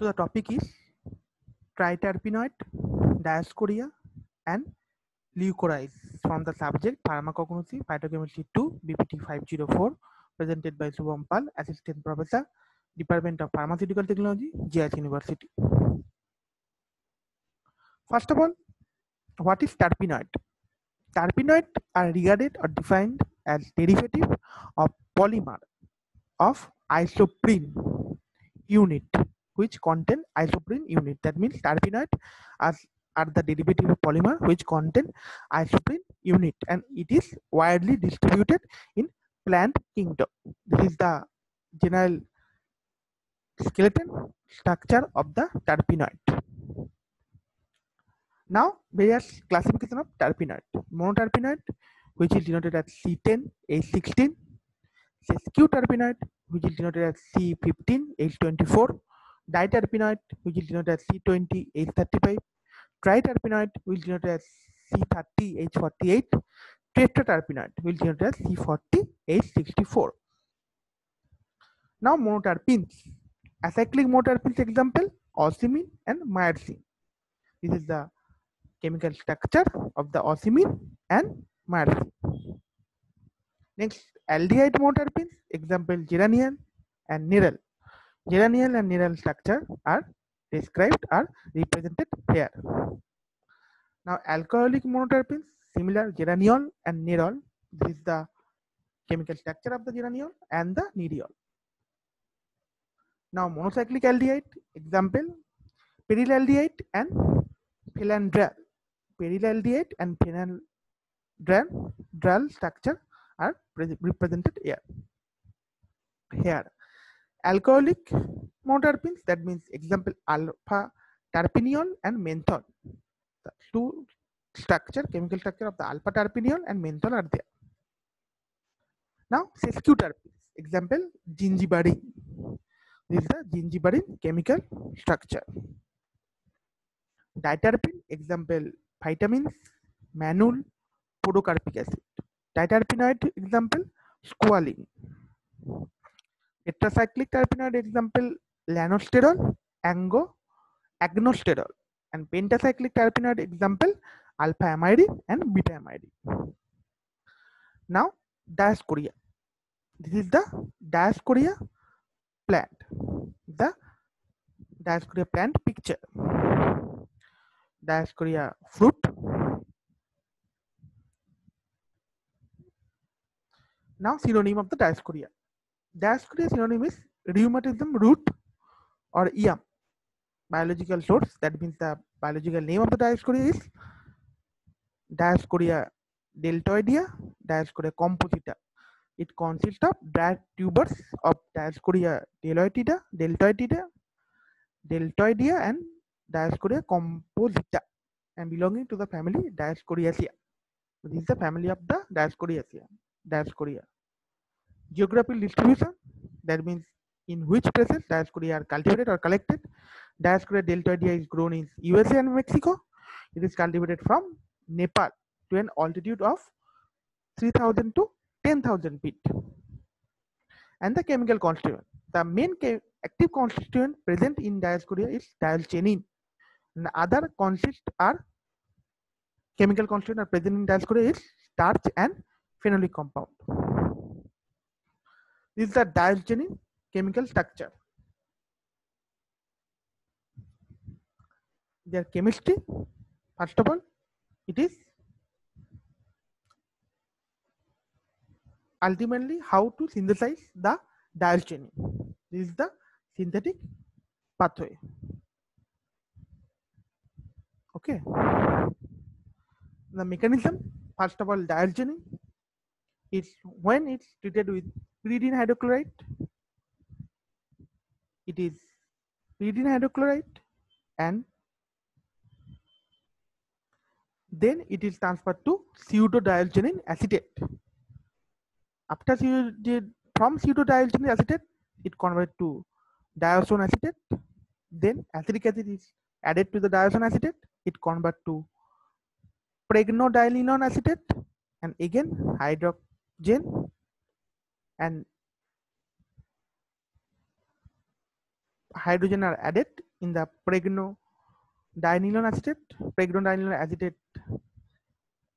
So the topic is triterpenoid, diascorea, and leucorides from the subject Pharmacognosy, Phytochemistry 2, BPT 504, presented by Shubham Pal, Assistant Professor, Department of Pharmaceutical Technology, JH University. First of all, what is terpenoid? Terpenoid are regarded or defined as derivative of polymer of isoprene unit which contain isoprene unit. That means terpenoid are the derivative of polymer which contain isoprene unit, and it is widely distributed in plant kingdom. This is the general skeleton structure of the terpenoid. Now, various classification of terpenoid. Monoterpenoid, which is denoted as C10H16, sesquiterpenoid, which is denoted as C15H24, diterpenoid, which is denoted as C20H35, triterpenoid, which is denoted as C30H48, tetraterpenoid, which is denoted as C40H64. Now, monoterpenes. Acyclic monoterpenes example, ocimene and myrcene. This is the chemical structure of the ocimene and myrcene. Next, aldehyde monoterpenes, example geraniol and nerol. Geraniol and nerol structure are described or represented here. Now, alcoholic monoterpenes, similar geraniol and nerol. This is the chemical structure of the geraniol and the nerol. Now, monocyclic aldehyde, example perylaldehyde and phenandiol. Perylaldehyde and phenandiol structure are represented here. Alcoholic monoterpenes, that means example alpha terpineol and menthol. The two chemical structure of the alpha terpineol and menthol are there. Now, sesquiterpenes, example gingiberine. This is the gingiberine chemical structure. Diterpene, example vitamins, mannul, podocarpic acid. Diterpenoid, example squalene. Tetracyclic terpenoid, example lanosterol, agnosterol, and pentacyclic terpenoid, example alpha amide and beta amide. Now, diascorea. This is the diascorea plant. The diascorea plant picture. Diascorea fruit. Now, synonym of the diascorea. Diascorea synonym is rheumatism root or yam. Biological source, that means the biological name of the diascorea is Diascorea deltoidea, Diascorea composita. It consists of dry tubers of Diascorea deltoidea, and Diascorea composita, and belonging to the family Diascoreaceae. This is the family of the Diascoreaceae. Diascorea. Geographical distribution, that means in which places Diascorea are cultivated or collected. Diascorea deltoidea is grown in USA and Mexico. It is cultivated from Nepal to an altitude of 3000 to 10,000 feet. And the chemical constituent. The main active constituent present in Diascorea is dialchenin. And the other chemical constituent are present in Diascorea is starch and phenolic compound. This is the dialchenin chemical structure. Their chemistry, first of all, it is ultimately how to synthesize the dialchenin. This is the synthetic pathway. Okay. The mechanism, first of all, dialchenin is when it's treated with pyridine hydrochloride, it is pyridine hydrochloride, and then it is transferred to pseudodialchenin acetate. After from pseudodialchenin acetate, it converted to diazone acetate. Then acetic acid is added to the diazone acetate. It converts to pregnodialinone acetate, and again hydrogen and hydrogen are added in the pregnodinyl acetate. Pregnodinyl acetate,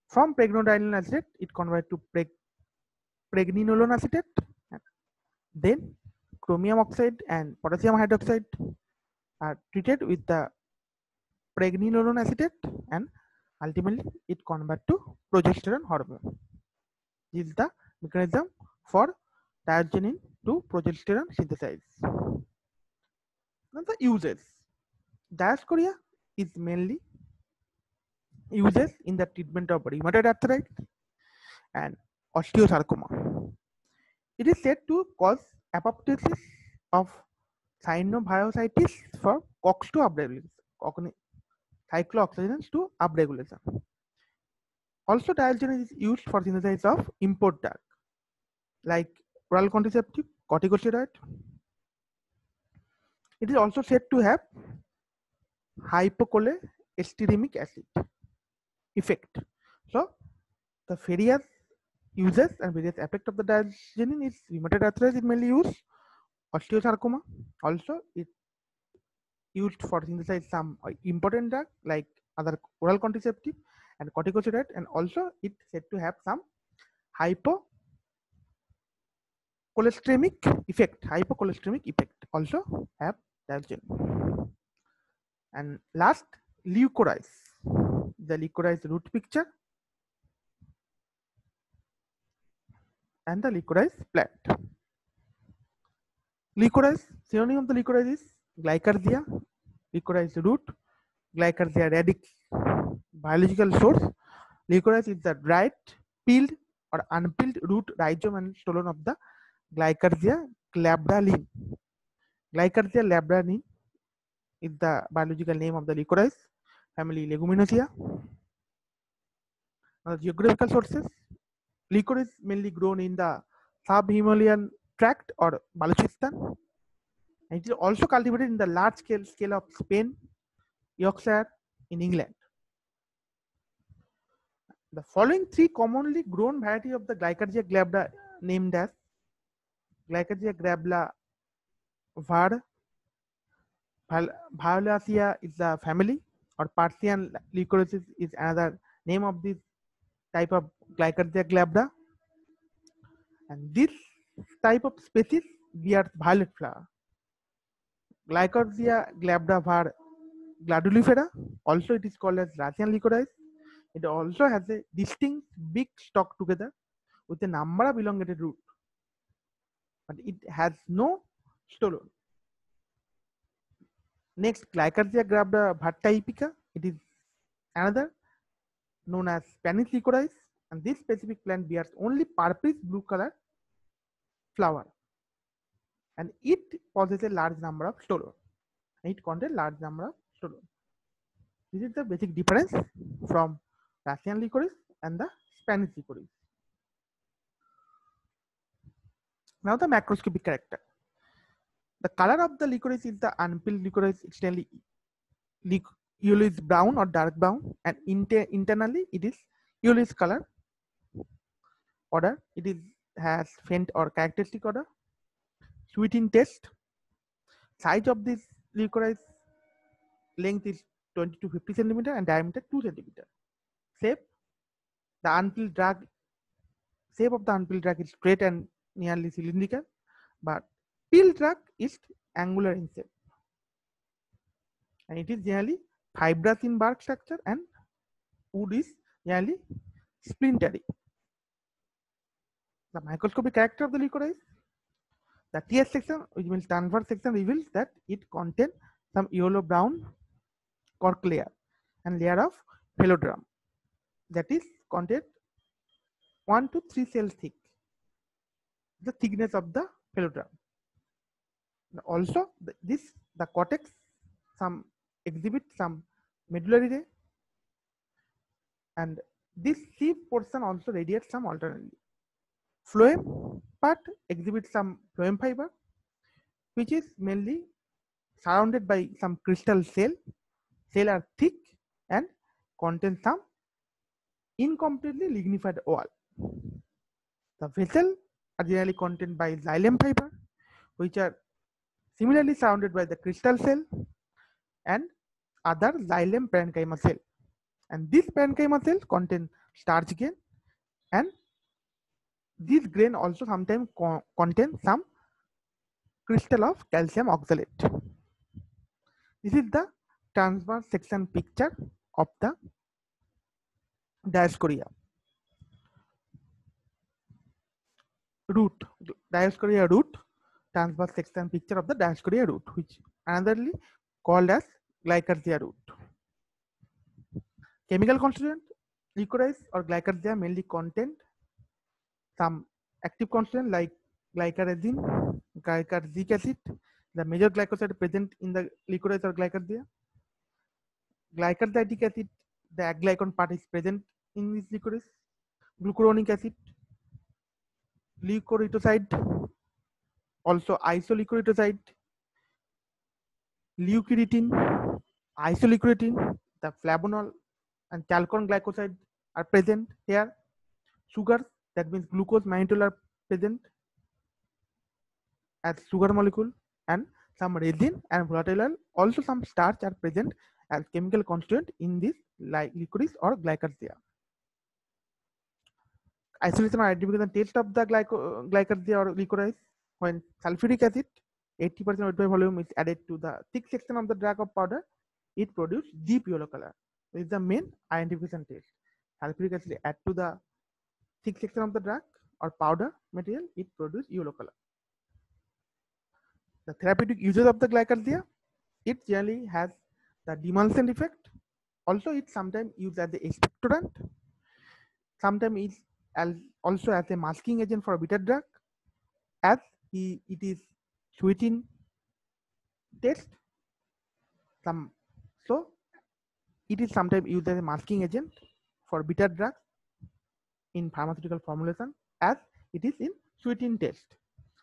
from pregnodinyl acetate it converts to pregnenolone acetate. Then chromium oxide and potassium hydroxide are treated with the pregnenolone acetate, and ultimately it converts to progesterone hormone. This is the mechanism for diazoxide to progesterone synthesis. Now the uses. Diascoria is mainly uses in the treatment of rheumatoid arthritis and osteosarcoma. It is said to cause apoptosis of synovositis for COX-2 upregulation, cyclooxygenase 2 upregulation. Also, diazoxide is used for synthesis of import drug like oral contraceptive, corticosteroid. It is also said to have hypocholesteremic acid effect. So, the various uses and various effect of the diazoxide is rheumatoid arthritis is mainly used, osteosarcoma. Also, it used for synthesize some important drug like other oral contraceptive and corticosteroid, and also it said to have some hypocholesteremic effect. Hypocholesteremic effect also have diazoxide. And last, leucorize. The leucorize root picture and the leucorize plant. Leucorize, synonym of the leucorize is glycardia, leucorize root, glycardia radix. Biological source, leucorize is the dried, peeled or unpeeled root, rhizome and stolon of the Glycardia glabralin. Glycardia glabralin is the biological name of the leucorize, family Leguminosae. Geographical sources, leucorize mainly grown in the sub-Himalayan tract or Balochistan. And it is also cultivated in the large scale of Spain, Yorkshire, in England. The following three commonly grown variety of the Glycardia glabra named as Glycardia glabra var, Violacea is the family, or Persian leucorisis is another name of this type of Glycardia glabra. And this type of species bears violet flower. Glycardia glabra var glandulifera, also it is called as Russian licorice. It also has a distinct big stalk together with a number of elongated roots, but it has no stolon. Next, Glycardia glabra typica, it is another known as Spanish licorice, and this specific plant bears only purplish blue color flower, and it possesses a large number of stolon. It contains large number of stolon. This is the basic difference from Russian licorice and the Spanish licorice. Now the macroscopic character. The color of the licorice is the unpeeled licorice externally yellowish brown or dark brown, and internally it is yellowish color. Odor, it is has faint or characteristic odor. Sweet in taste. Size of this licorice, length is 20 to 50 centimeter and diameter 2 centimeter. Shape, the unpeeled drug, shape of the unpeeled drug is straight and nearly cylindrical, but peeled drug is angular in shape, and it is generally fibrous in bark structure, and wood is generally splintery. The microscopic character of the licorice, the TS section, which means transverse section, reveals that it contains some yellow brown cork layer and layer of phylodrum that is contained 1 to 3 cells thick, the thickness of the phylodrum. Also, the cortex some exhibit some medullary ray, and this sheath portion also radiates some alternately. Phloem part exhibits some phloem fiber, which is mainly surrounded by some crystal cell. Cell are thick and contain some incompletely lignified wall. The vessel are generally contained by xylem fiber, which are similarly surrounded by the crystal cell. and other xylem parenchyma cell. And this parenchyma cell contain starch grain, and this grain also sometimes contain some crystal of calcium oxalate. This is the transverse section picture of the Dioscorea root. Dioscorea root, transverse section picture of the Dioscorea root, which anotherly called as Glycarzia root. Chemical constituent, licorice or Glycarzia mainly contain some active constituent like glycarazine, glycarzic acid, the major glycoside present in the licorice or Glycarzia. Glycarzic acid, the aglycon part is present in this licorice. Glucuronic acid, leucorytoside, also isoleucorytoside, leucyritin, isoleucyritin, the flavonol and chalcone glycoside are present here. Sugars, that means glucose mannitol are present as sugar molecule, and some resin and volatile oil, also some starch are present as chemical constituent in this licorice or Glycarzia. Isolation or identification taste of the Glycarzia or licorice, when sulfuric acid 80% weight by volume is added to the thick section of the drug of powder, it produces deep yellow color. This is the main identification test. Sulfuric acid add to the thick section of the drug or powder material, it produces yellow color. The therapeutic uses of the Glycarzia, it generally has the demulcent effect. Also, it sometimes used as the expectorant. Sometimes it's also as a masking agent for a bitter drug, as it is sweetening taste. So it is sometimes used as a masking agent for bitter drugs in pharmaceutical formulation, as it is in sweetening taste,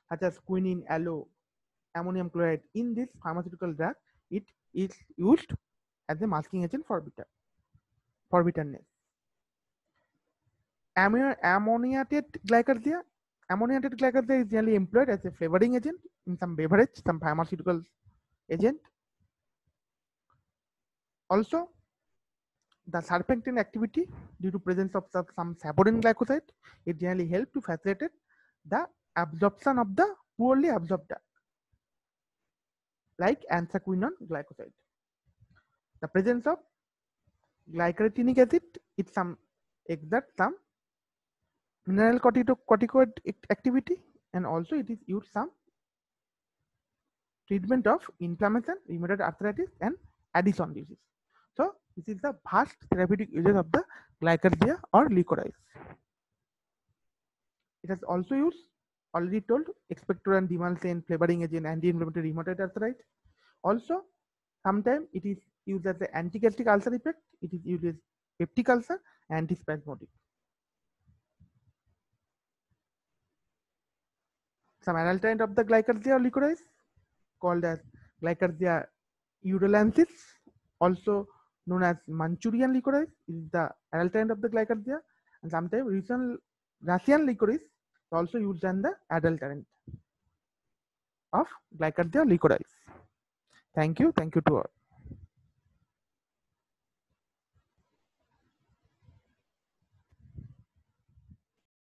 such as quinine, aloe, ammonium chloride. In this pharmaceutical drug, it is used as a masking agent for bitterness. Ammoniated glycarzia. Ammoniated glycarzia is generally employed as a flavoring agent in some beverage, some pharmaceutical agent. Also, the surfactant activity due to presence of some saponin glycoside, it generally helps to facilitate the absorption of the poorly absorbed drug, like anthraquinone glycoside. The presence of glycyrrhetinic acid, it exerts some mineral corticoid activity, and also it is used some treatment of inflammation, rheumatoid arthritis, and Addison disease. So this is the vast therapeutic uses of the Glycarzia or licorice. It has also used, already told, expectorant, demulcent, flavoring agent, anti-inflammatory, rheumatoid arthritis. Also, sometimes it is used as the anti-gastric ulcer effect. It is used as peptic ulcer, antispasmodic. Some adulterant of the Glycarzia or licorice called as Glycarzia urolensis, also known as Manchurian licorice, is the adulterant of the Glycarzia, and sometimes Russian licorice is also used as the adulterant of Glycarzia licorice. Thank you to all.